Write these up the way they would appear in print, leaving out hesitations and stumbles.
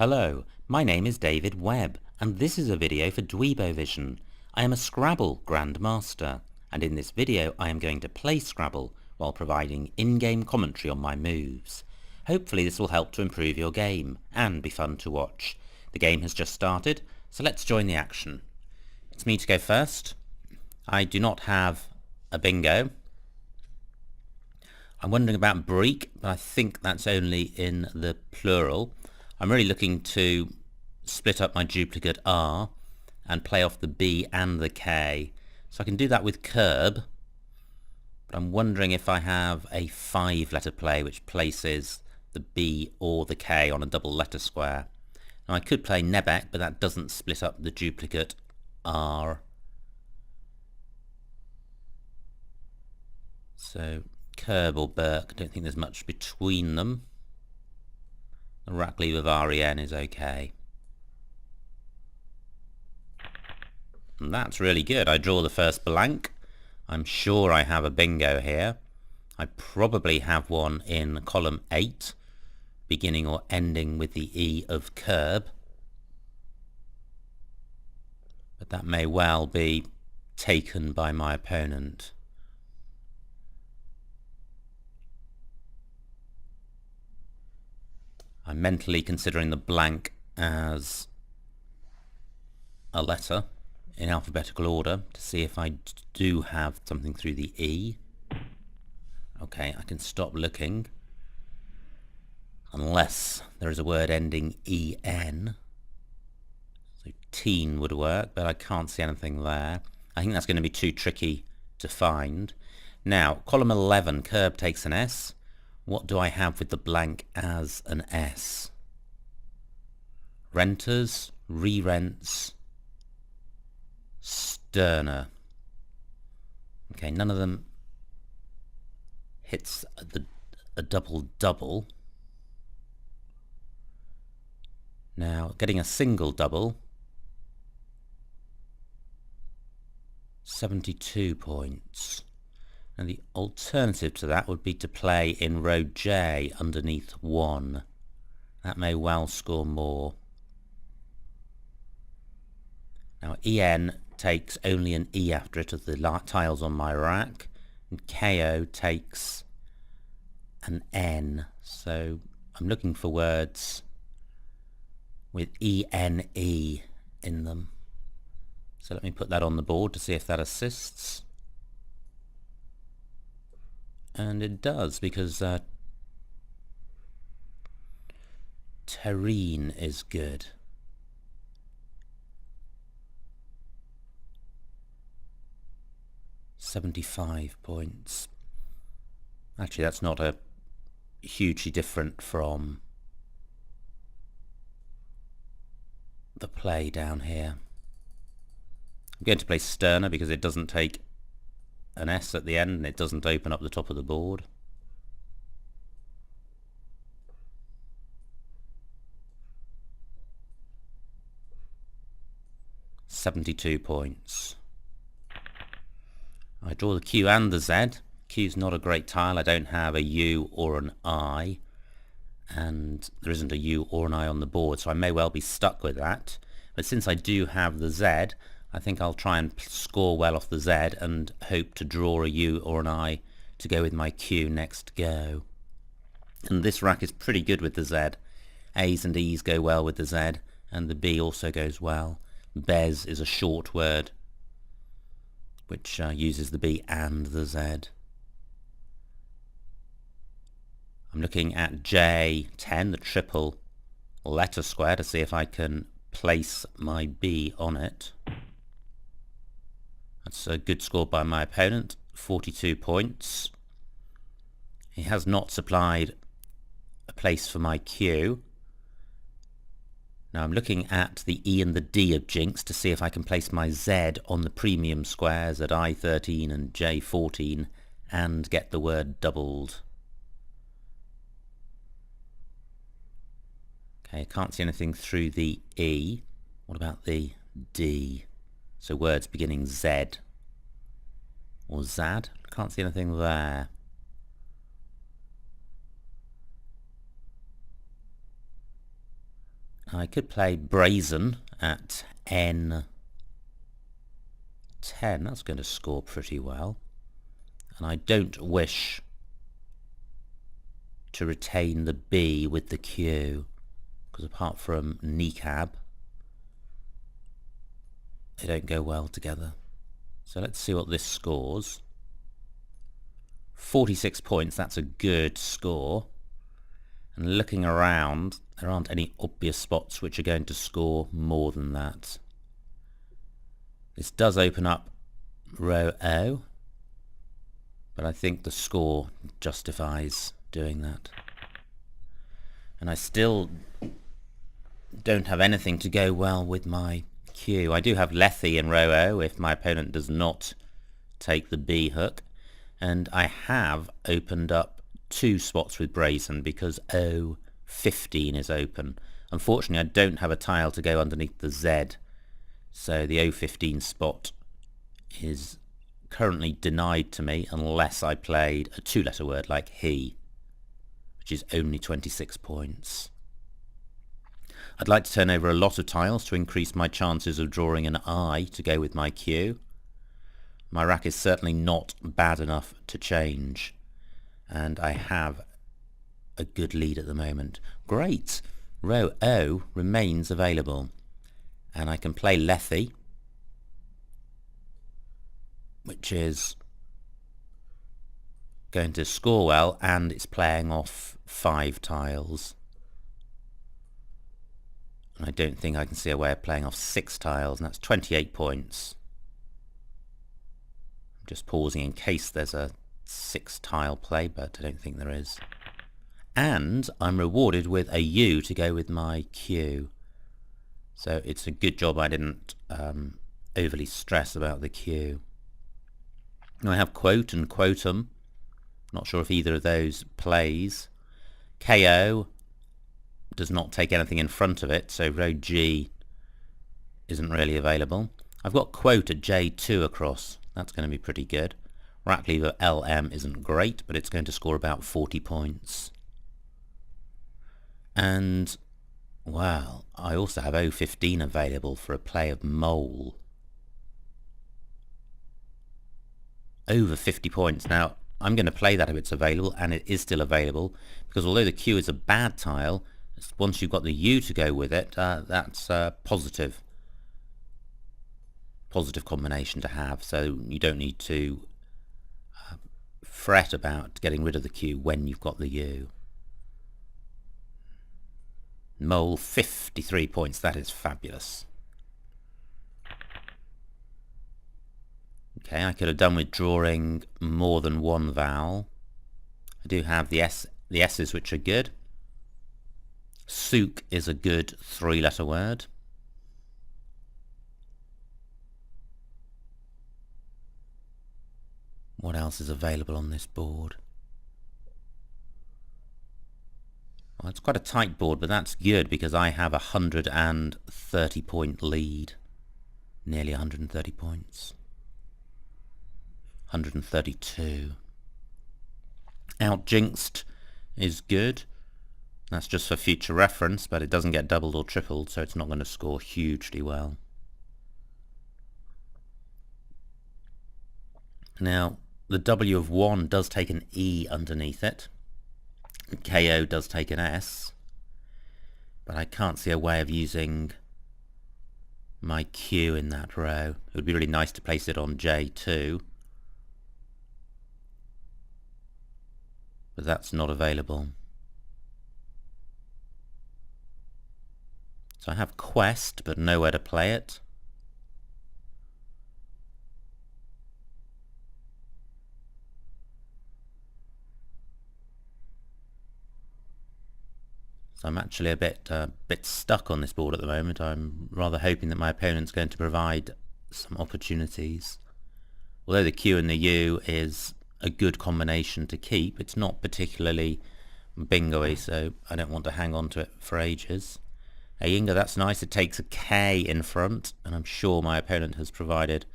Hello, my name is David Webb, and this is a video for Dweebovision. I am a Scrabble grandmaster, and in this video I am going to play Scrabble while providing in-game commentary on my moves. Hopefully this will help to improve your game, and be fun to watch. The game has just started, so let's join the action. It's me to go first. I do not have a bingo. I'm wondering about break, but I think that's only in the plural. I'm really looking to split up my duplicate R and play off the B and the K. So I can do that with curb, but I'm wondering if I have a 5-letter play which places the B or the K on a double letter square. Now I could play Nebek, but that doesn't split up the duplicate R. So curb or Burke, I don't think there's much between them. The rack leave of REN is okay. And that's really good. I draw the first blank. I'm sure I have a bingo here. I probably have one in column 8, beginning or ending with the E of curb. But that may well be taken by my opponent. I'm mentally considering the blank as a letter in alphabetical order to see if I do have something through the E. Okay, I can stop looking unless there is a word ending EN. So teen would work, but I can't see anything there. I think that's going to be too tricky to find. Now, column 11, curb takes an S. What do I have with the blank as an S? Renters, re-rents, sterner. Okay, none of them hits a double-double. Now, getting a single double, 72 points. And the alternative to that would be to play in row J underneath 1. That may well score more. Now EN takes only an E after it of the tiles on my rack, and KO takes an N. So I'm looking for words with ENE in them. So let me put that on the board to see if that assists. And it does, because terrain is good. $75 points. Actually, that's not a hugely different from the play down here. I'm going to play sterner because it doesn't take an S at the end and it doesn't open up the top of the board. $72 points. I draw the Q and the Z. Q's not a great tile. I don't have a U or an I, and there isn't a U or an I on the board, so I may well be stuck with that. But since I do have the Z, I think I'll try and score well off the Z and hope to draw a U or an I to go with my Q next go. And this rack is pretty good with the Z. A's and E's go well with the Z, and the B also goes well. Bez is a short word which uses the B and the Z. I'm looking at J10, the triple letter square, to see if I can place my B on it. That's a good score by my opponent, 42 points. He has not supplied a place for my Q. Now I'm looking at the E and the D of Jinx to see if I can place my Z on the premium squares at I13 and J14 and get the word doubled. Okay, I can't see anything through the E. What about the D? So words beginning Z or Zad. Can't see anything there. I could play brazen at N10. That's going to score pretty well. And I don't wish to retain the B with the Q, because apart from kneecap, they don't go well together. So let's see what this scores. 46 points, that's a good score. And looking around, there aren't any obvious spots which are going to score more than that. This does open up row O, but I think the score justifies doing that. And I still don't have anything to go well with my Q. I do have Lethe in row O if my opponent does not take the B hook. And I have opened up 2 spots with brazen because O15 is open. Unfortunately, I don't have a tile to go underneath the Z, so the O15 spot is currently denied to me unless I played a 2-letter word like he, which is only 26 points. I'd like to turn over a lot of tiles to increase my chances of drawing an I to go with my Q. My rack is certainly not bad enough to change, and I have a good lead at the moment. Great! Row O remains available, and I can play Lethe, which is going to score well, and it's playing off 5 tiles. And I don't think I can see a way of playing off 6 tiles, and that's 28 points. I'm just pausing in case there's a 6-tile play, but I don't think there is. And I'm rewarded with a U to go with my Q. So it's a good job I didn't overly stress about the Q. Now I have quote and quotum. Not sure if either of those plays. KO does not take anything in front of it, so row G isn't really available. I've got quote at J2 across. That's going to be pretty good. Rack lever LM isn't great, but it's going to score about 40 points. And, well, I also have O15 available for a play of mole. Over 50 points. Now, I'm going to play that if it's available, and it is still available, because although the Q is a bad tile, once you've got the U to go with it, that's a positive combination to have, so you don't need to fret about getting rid of the Q when you've got the U. Mole, 53 points, that is fabulous. Okay, I could have done with drawing more than one vowel. I do have the S's, which are good. Souk is a good 3-letter word. What else is available on this board? Well, it's quite a tight board, but that's good because I have a 130-point lead. Nearly 130 points. 132. Outjinxed is good. That's just for future reference, but it doesn't get doubled or tripled, so it's not going to score hugely well. Now, the W of 1 does take an E underneath it. KO does take an S. But I can't see a way of using my Q in that row. It would be really nice to place it on J2. But that's not available. So I have Quest, but nowhere to play it. So I'm actually a bit stuck on this board at the moment. I'm rather hoping that my opponent's going to provide some opportunities. Although the Q and the U is a good combination to keep, it's not particularly bingo-y, so I don't want to hang on to it for ages. Hey Inga, that's nice. It takes a K in front, and I'm sure my opponent has provided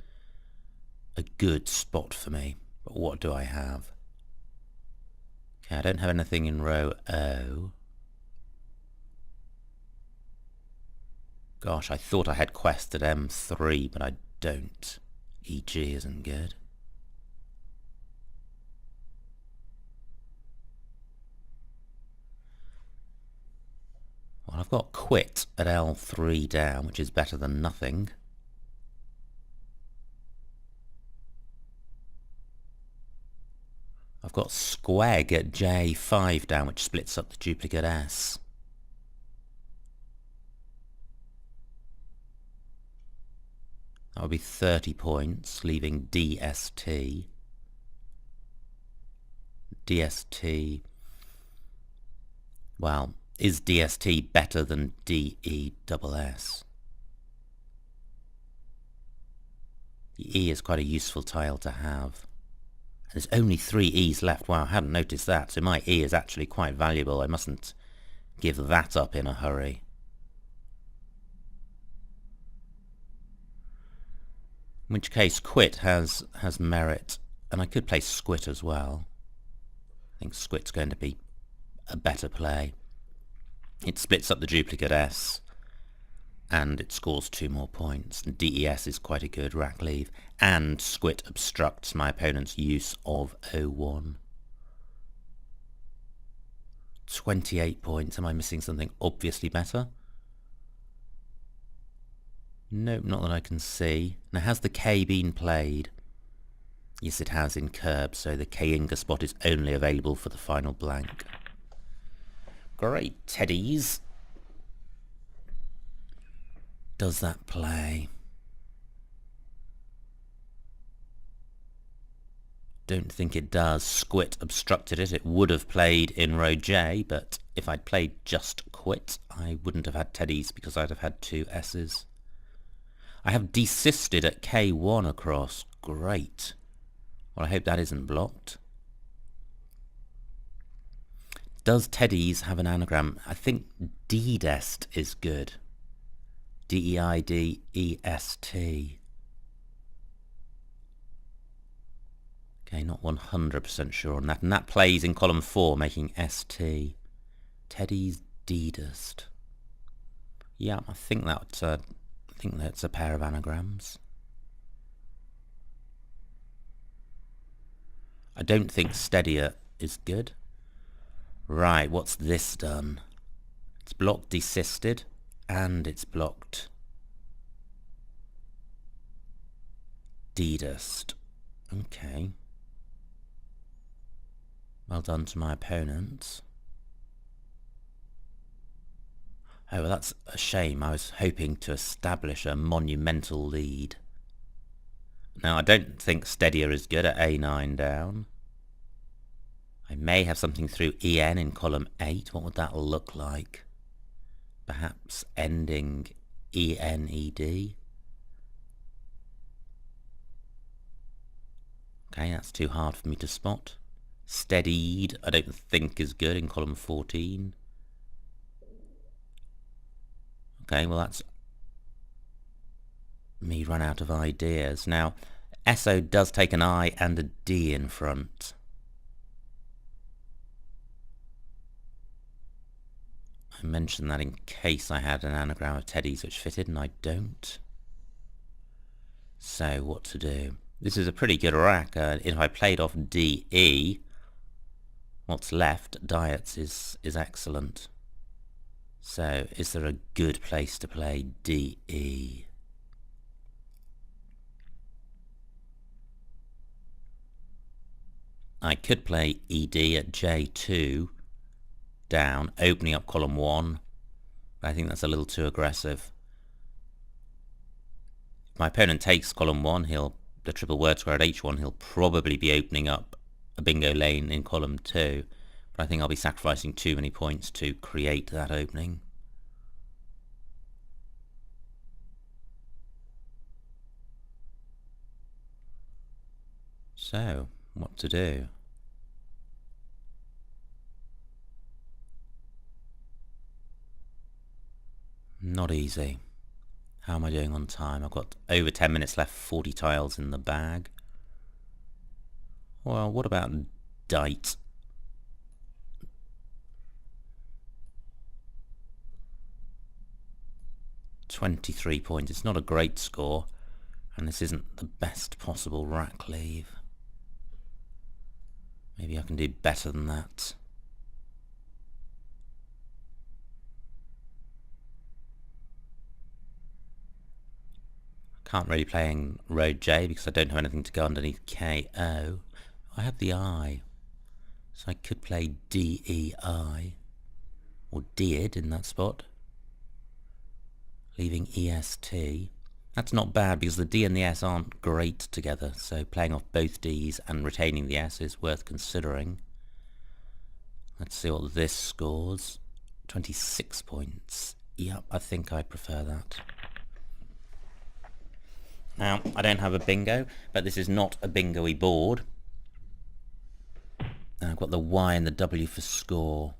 a good spot for me. But what do I have? Okay, I don't have anything in row O. Gosh, I thought I had quest at M3, but I don't. EG isn't good. Well, I've got quit at L3 down, which is better than nothing. I've got squeg at J5 down, which splits up the duplicate S. That would be 30 points, leaving DST. DST... Well, is DST better than DESS? The E is quite a useful tile to have. There's only 3 E's left. Wow, I hadn't noticed that. So my E is actually quite valuable. I mustn't give that up in a hurry. In which case, quit has merit. And I could play squit as well. I think squit's going to be a better play. It splits up the duplicate S, and it scores 2 more points. And DES is quite a good rack leave, and squit obstructs my opponent's use of O1. 28 points. Am I missing something obviously better? Nope, not that I can see. Now, has the K been played? Yes, it has in curb, so the K-Inga spot is only available for the final blank. Great, teddies. Does that play? Don't think it does. Squit obstructed it. It would have played in row J, but if I'd played just quit, I wouldn't have had teddies because I'd have had 2 S's. I have desisted at K1 across. Great. Well, I hope that isn't blocked. Does teddies have an anagram? I think DEDEST is good. D-E-I-D-E-S-T. Okay, not 100% sure on that. And that plays in column 4, making S-T. Teddy's DEDEST. Yeah, I think that's a pair of anagrams. I don't think steadier is good. Right, what's this done? It's blocked desisted, and it's blocked DEDEST. Okay. Well done to my opponents. Oh, well, that's a shame. I was hoping to establish a monumental lead. Now, I don't think steadier is good at A9 down. I may have something through EN in column 8. What would that look like? Perhaps ending ENED. Okay, that's too hard for me to spot. Steadied, I don't think is good in column 14. Okay, well that's me run out of ideas. Now, SO does take an I and a D in front. I mentioned that in case I had an anagram of teddies which fitted, and I don't. So, what to do? This is a pretty good rack. If I played off DE, what's left, diets, is excellent. So, is there a good place to play DE? I could play ED at J2 down, opening up column 1. But I think that's a little too aggressive. If my opponent takes column 1, the triple word square at H1, he'll probably be opening up a bingo lane in column 2. But I think I'll be sacrificing too many points to create that opening. So, what to do? Not easy. How am I doing on time? I've got over 10 minutes left, 40 tiles in the bag. Well, what about Dite? 23 points. It's not a great score, and this isn't the best possible rack leave. Maybe I can do better than that. Can't really play in row J because I don't have anything to go underneath KO. I have the I, so I could play DEI, or DID in that spot, leaving EST. That's not bad because the D and the S aren't great together, so playing off both Ds and retaining the S is worth considering. Let's see what this scores. 26 points. Yep, I think I prefer that. Now, I don't have a bingo, but this is not a bingo-y board. And I've got the Y and the W for score.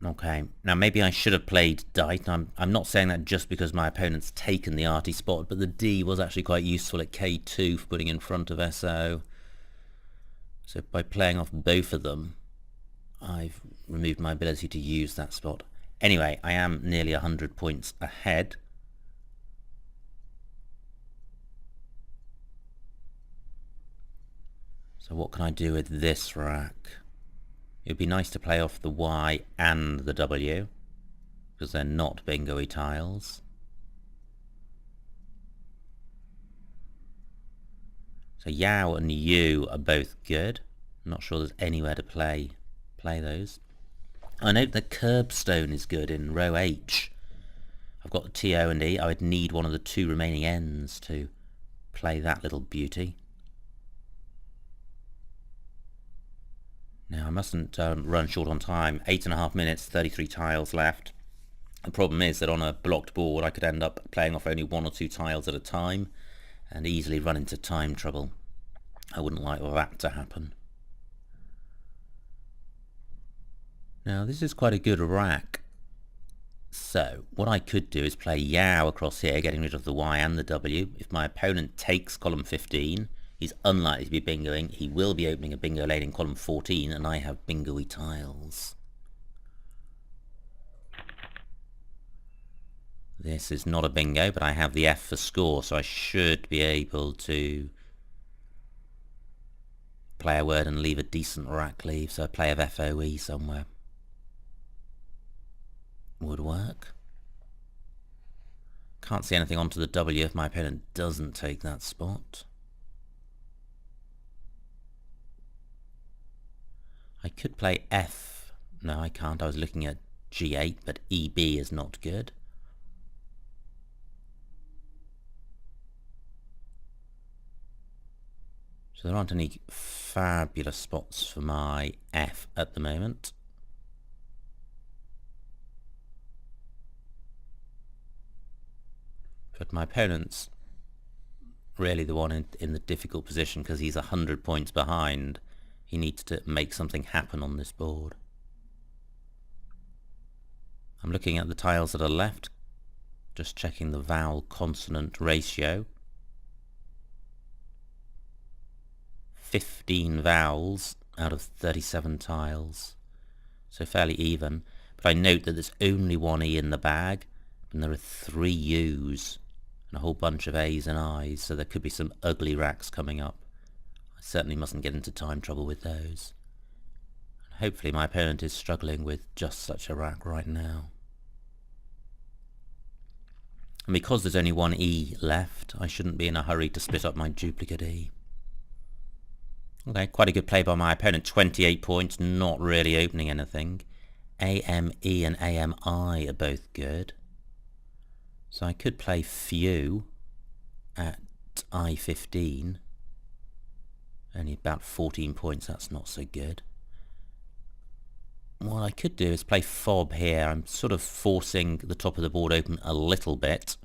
Okay, now maybe I should have played Dite. I'm not saying that just because my opponent's taken the arty spot, but the D was actually quite useful at K2 for putting in front of SO. So by playing off both of them, I've removed my ability to use that spot. Anyway, I am nearly 100 points ahead. So what can I do with this rack? It would be nice to play off the Y and the W, because they're not bingo-y tiles. So Yao and Yu are both good. I'm not sure there's anywhere to play those. I note that Curbstone is good in row H. I've got the TO and E. I would need one of the two remaining ends to play that little beauty. Now I mustn't run short on time. 8.5 minutes, 33 tiles left. The problem is that on a blocked board I could end up playing off only 1 or 2 tiles at a time and easily run into time trouble. I wouldn't like that to happen. Now this is quite a good rack. So what I could do is play Yao across here, getting rid of the Y and the W. If my opponent takes column 15, he's unlikely to be bingoing. He will be opening a bingo lane in column 14, and I have bingo-y tiles. This is not a bingo, but I have the F for score, so I should be able to play a word and leave a decent rack leave, so a play of FOE somewhere would work. Can't see anything onto the W if my opponent doesn't take that spot. I could play F. No, I can't. I was looking at G8, but EB is not good. So there aren't any fabulous spots for my F at the moment. But my opponent's really the one in the difficult position because he's 100 points behind. He needs to make something happen on this board. I'm looking at the tiles that are left, just checking the vowel-consonant ratio. 15 vowels out of 37 tiles, so fairly even. But I note that there's only 1 E in the bag, and there are 3 U's and a whole bunch of A's and I's, so there could be some ugly racks coming up. I certainly mustn't get into time trouble with those. And hopefully my opponent is struggling with just such a rack right now. And because there's only 1 E left, I shouldn't be in a hurry to split up my duplicate E. Okay, quite a good play by my opponent. 28 points, not really opening anything. AME and AMI are both good. So I could play Few at I15. Only about 14 points, that's not so good. What I could do is play Fob here. I'm sort of forcing the top of the board open a little bit.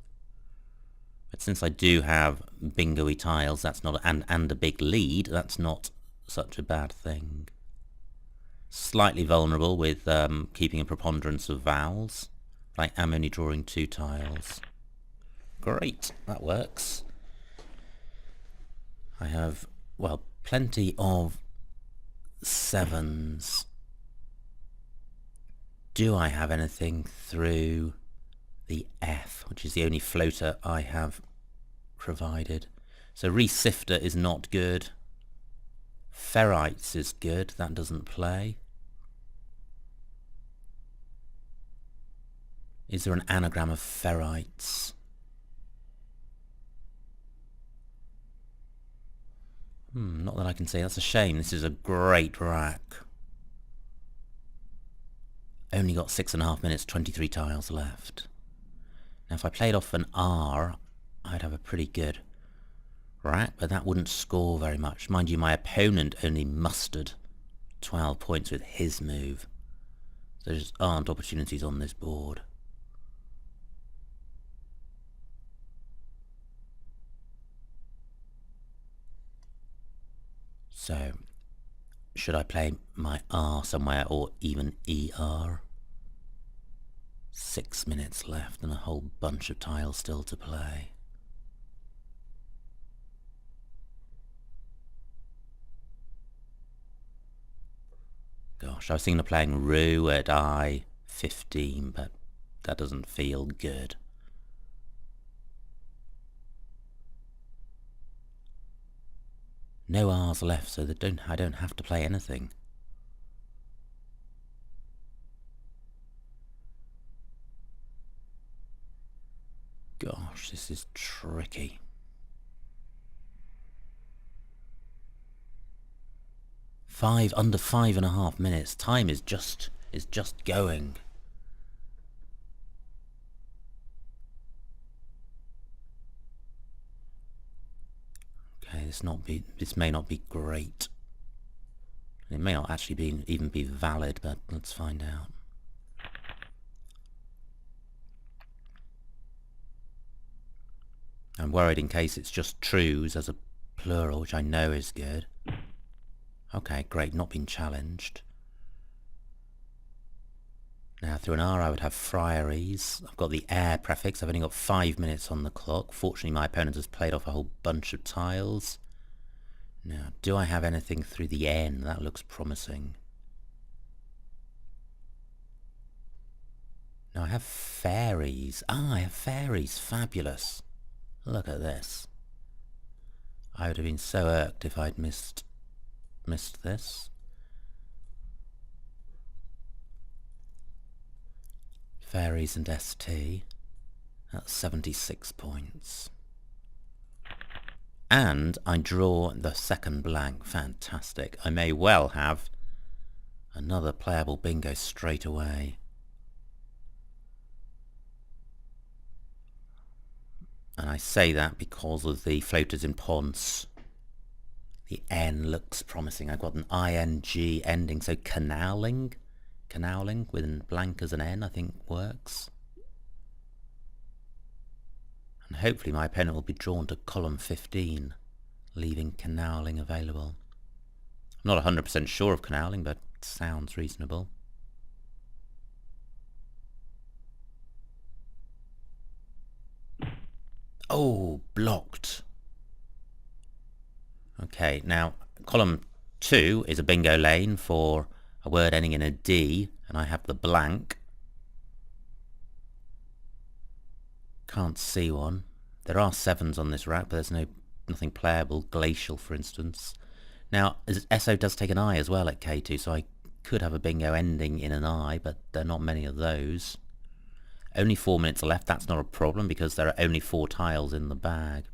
But since I do have bingo-y tiles, that's not and a big lead, that's not such a bad thing. Slightly vulnerable with keeping a preponderance of vowels. I am only drawing 2 tiles. Great, that works. I have, well, plenty of 7s. Do I have anything through the F, which is the only floater I have provided. So Resifter is not good. Ferrites is good, that doesn't play. Is there an anagram of ferrites? Not that I can see. That's a shame. This is a great rack. Only got 6.5 minutes, 23 tiles left. Now if I played off an R, I'd have a pretty good rack, but that wouldn't score very much. Mind you, my opponent only mustered 12 points with his move. So there just aren't opportunities on this board. So, should I play my R somewhere or even ER? 6 minutes left and a whole bunch of tiles still to play. Gosh, I was thinking of playing Roux at I-15, but that doesn't feel good. No R's left, so I don't have to play anything. Gosh, this is tricky. Under 5.5 minutes. Time is just going. Okay, this may not be great. It may not actually even be valid, but let's find out. I'm worried in case it's just trues as a plural, which I know is good. Okay, great, not been challenged. Now through an R I would have friaries. I've got the air prefix. I've only got 5 minutes on the clock. Fortunately my opponent has played off a whole bunch of tiles. Now, do I have anything through the N? That looks promising. Now I have fairies. I have fairies. Fabulous. Look at this. I would have been so irked if I'd missed this. Fairies and ST. That's 76 points. And I draw the second blank. Fantastic. I may well have another playable bingo straight away. And I say that because of the floaters in Ponce. The N looks promising. I've got an ING ending, so canaling with blank as an N I think works. And hopefully my opponent will be drawn to column 15, leaving canaling available. I'm not 100% sure of canaling, but it sounds reasonable. Oh, blocked. Okay, now column 2 is a bingo lane for a word ending in a D, and I have the blank. Can't see one. There are 7s on this rack, but there's nothing playable. Glacial, for instance. Now, SO does take an I as well at K2, so I could have a bingo ending in an I, but there are not many of those. Only 4 minutes left. That's not a problem because there are only 4 tiles in the bag.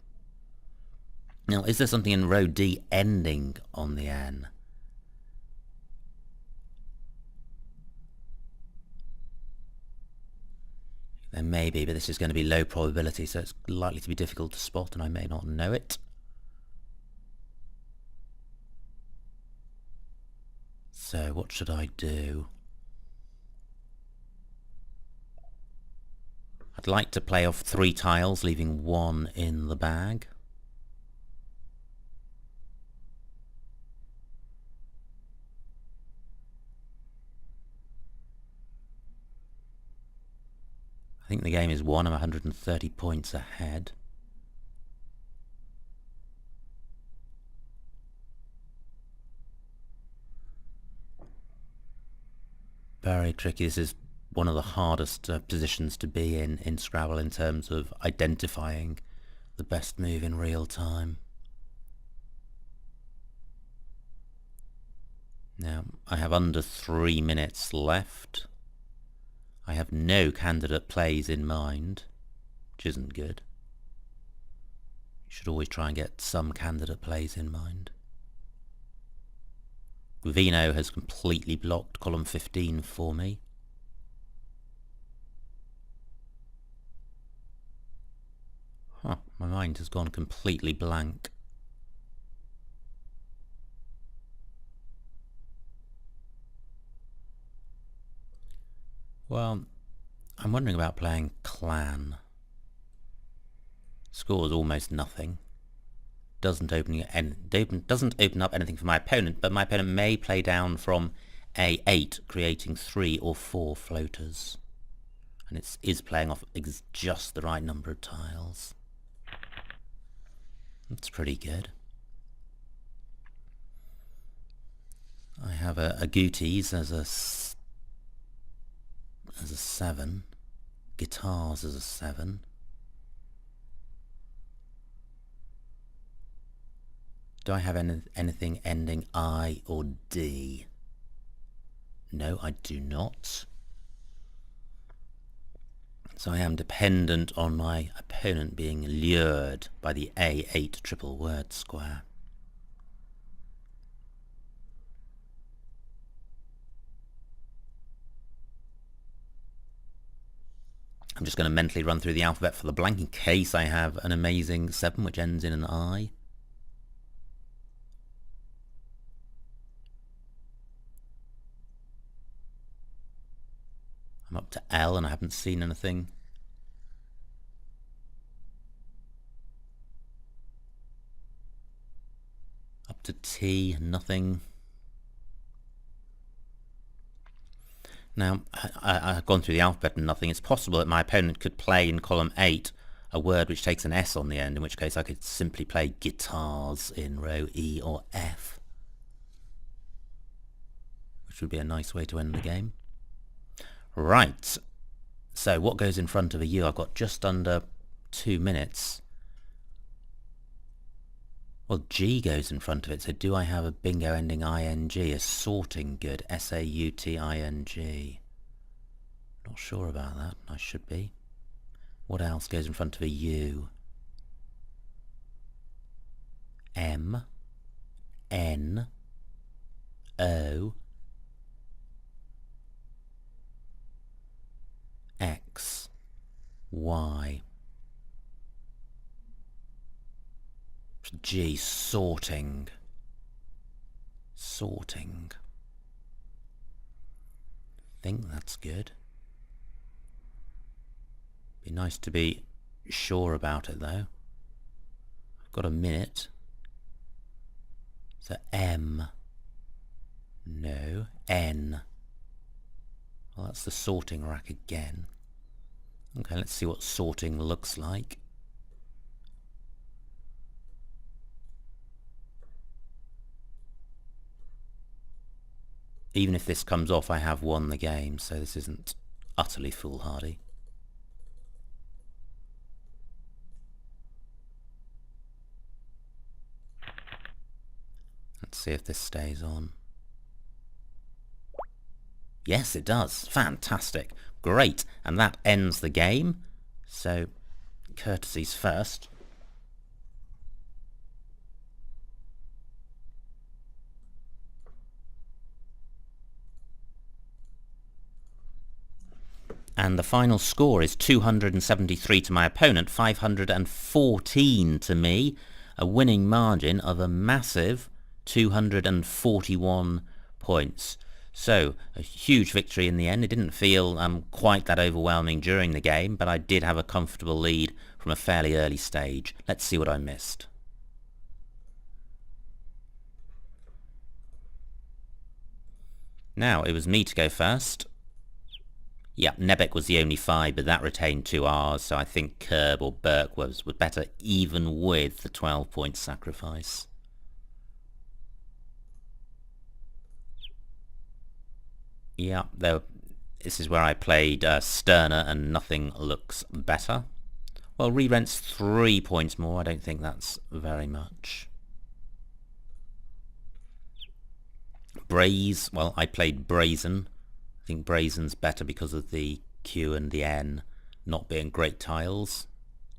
Now, is there something in row D ending on the N? There may be, but this is going to be low probability, so it's likely to be difficult to spot, and I may not know it. So, what should I do? I'd like to play off 3 tiles, leaving 1 in the bag. I think the game is won. I'm 130 points ahead. Very tricky. This is one of the hardest positions to be in Scrabble in terms of identifying the best move in real time. Now, I have under 3 minutes left. I have no candidate plays in mind, which isn't good. You should always try and get some candidate plays in mind. Vino has completely blocked column 15 for me. My mind has gone completely blank. Well, I'm wondering about playing clan. Scores almost nothing. Doesn't open up anything for my opponent, but my opponent may play down from A8, creating 3 or 4 floaters. And it is playing off just the right number of tiles. That's pretty good. I have a Gooties as a 7, guitars as a 7. Do I have anything ending I or D? No, I do not. So I am dependent on my opponent being lured by the A8 triple word square. I'm just going to mentally run through the alphabet for the blank in case I have an amazing 7 which ends in an I. I'm up to L and I haven't seen anything. Up to T, nothing. Now, I've gone through the alphabet and nothing. It's possible that my opponent could play in column 8 a word which takes an S on the end, in which case I could simply play guitars in row E or F, which would be a nice way to end the game. Right, so what goes in front of a U? I've got just under 2 minutes. Well, G goes in front of it, so do I have a bingo ending ing? A sorting good, S-A-U-T-I-N-G. Not sure about that, I should be. What else goes in front of a U? M, N, O, X, Y. G, sorting. Sorting. I think that's good. Be nice to be sure about it though. I've got a minute. So M. No. N. Well, that's the sorting rack again. Okay, let's see what sorting looks like. Even if this comes off, I have won the game, so this isn't utterly foolhardy. Let's see if this stays on. Yes, it does. Fantastic. Great. And that ends the game. So, courtesies first. And the final score is 273 to my opponent, 514 to me. A winning margin of a massive 241 points. So, a huge victory in the end. It didn't feel quite that overwhelming during the game, but I did have a comfortable lead from a fairly early stage. Let's see what I missed. Now, it was me to go first. Yeah, Nebek was the only 5, but that retained 2 R's, so I think Curb or Burke was better even with the 12-point sacrifice. Yeah, This is where I played Sterner and nothing looks better. Well, re-rent's 3 points more. I don't think that's very much. Braze, well, I played Brazen. I think Brazen's better because of the Q and the N not being great tiles,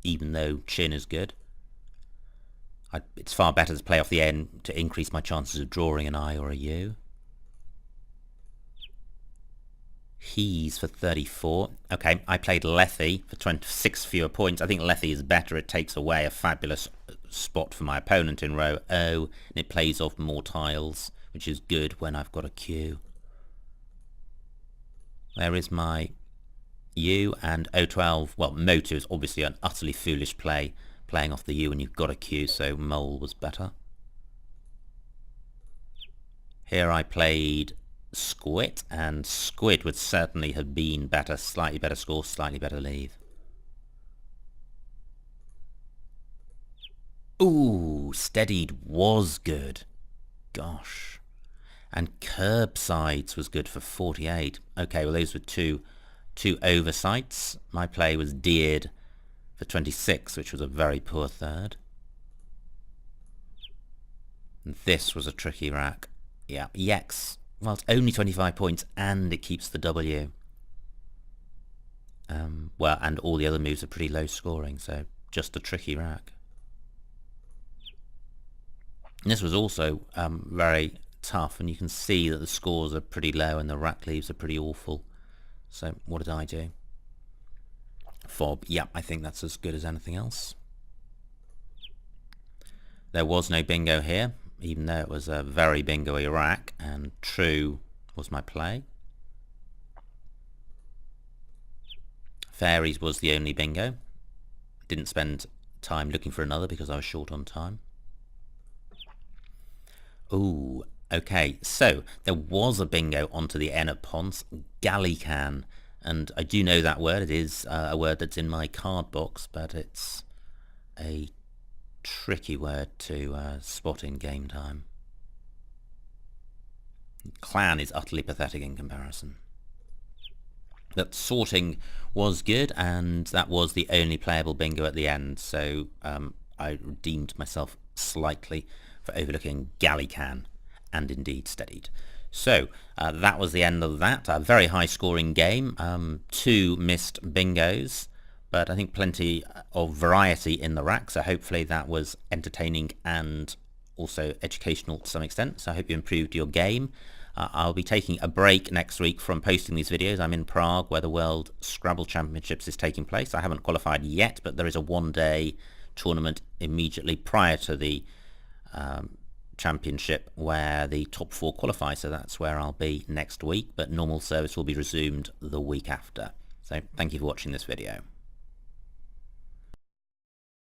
even though Chin is good. It's far better to play off the N to increase my chances of drawing an I or a U. He's for 34. Okay, I played Lethe for 26 fewer points. I think Lethe is better. It takes away a fabulous spot for my opponent in row O, and it plays off more tiles, which is good when I've got a Q. There is my U, and O12. Well, Motu is obviously an utterly foolish play, playing off the U when you've got a Q, so Mole was better. Here I played Squid, and Squid would certainly have been better, slightly better score, slightly better leave. Ooh, Steadied was good. Gosh. And Curbsides was good for 48. Okay, well those were two oversights. My play was Deered for 26, which was a very poor third. And this was a tricky rack. Yeah, EX. Well, it's only 25 points, and it keeps the W. Well, and all the other moves are pretty low scoring, so just a tricky rack. And this was also very tough, and you can see that the scores are pretty low and the rack leaves are pretty awful. So what did I do? Fob. Yeah, I think that's as good as anything else. There was no bingo here, even though it was a very bingo-y rack, and True was my play. Fairies was the only bingo. Didn't spend time looking for another because I was short on time. Ooh, okay, so there was a bingo onto the N at Ponce, Gallican, and I do know that word. It is a word that's in my card box, but it's a tricky word to spot in game time. Clan is utterly pathetic in comparison. But sorting was good, and that was the only playable bingo at the end, so I redeemed myself slightly for overlooking Gallican and indeed Steadied. So that was the end of that. A very high scoring game, 2 missed bingos, but I think plenty of variety in the rack, so hopefully that was entertaining and also educational to some extent. So I hope you improved your game. I'll be taking a break next week from posting these videos. I'm in Prague where the World Scrabble Championships is taking place. I haven't qualified yet, but there is a one-day tournament immediately prior to the championship where the top 4 qualify, so that's where I'll be next week, but normal service will be resumed the week after. So thank you for watching this video.